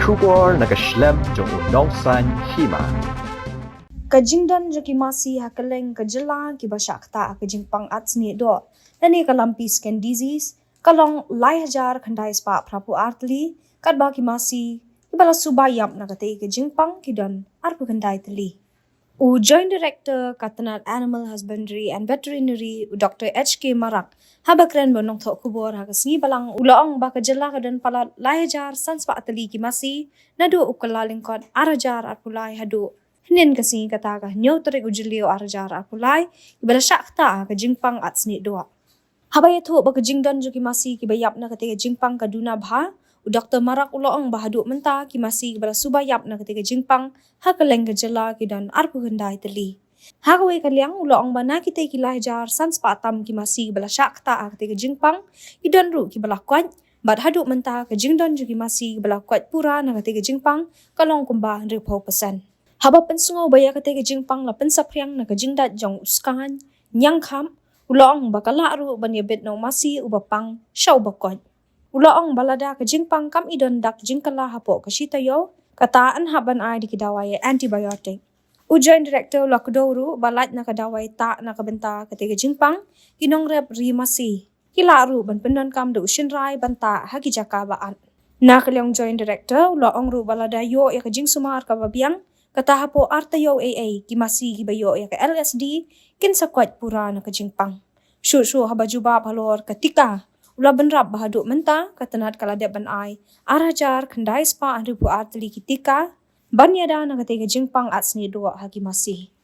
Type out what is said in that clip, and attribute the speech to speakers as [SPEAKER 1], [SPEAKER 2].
[SPEAKER 1] Kubor nakaslem jong udongsan hima.
[SPEAKER 2] Kajingdan jaki masih hakaleng kajela kibashakta kajingpang atsni do. Nani kalampi skin disease kalong lai hajar khandai spa prapu artli kadba ki masih kibala subayam nakate kajingpang kidan arpu khandai tli. Joint Director Katanat Animal Husbandry and Veterinary Dr. H.K. Marak habakren bonong thok kubor hakasngi balang ulaong baka jela kadan pala layajar sanspa atali ki masi nadu ukalaling kon arajar arpulai hadu hinin kasi kataga nyotre ujilio arajar arpulai ibala syakta ka jingpang atsni doa habaya tho baka jingdan jo ki masi ki bayap na kate jingpang kaduna bha Dr. Marak ulaong bahaduk menta ki masih bala subayap na ketika jingpang hakaleng gejala ki dan arpu hendai teli. Hakawe kaliang ulaong bana kita ki lajar sans patam ki masih bala syakta ketika jingpang idan ru ki bala kwat bad haduk menta ke jingdan ju ki masih bala kwat pura na ketika jingpang kalong kumba 100%. Haba pensungau baya ketika jingpang la pensapriang na ke jingdat jong uskan nyang kham ulaong bakala ru banyabet no masih ubapang syau bakwat. Ulaong balada ke jingpang kam idon dak jingkala hapo kasita yo kata an haban ai di kidawai antibiotic. Joint Director Lakdoru balat na kadawai ta na kabenta ketika jingpang kinong rep rimasi kilaru ban pendan kam do shinrai banta haki jaka baan. Na kalyong Joint Director ulaong ru balada yo ya ke jing sumar kababiang kata hapo arta yo AA kimasi gibayo ya ke LSD kin sakwat pura na ke jingpang. Shu habajuba balor ketika Ula benrap bahaduk menta katanat kaladep ban ai arajar khandai spa anripu artli kitika banyada na ketika jingpang atsni doa hagi masih.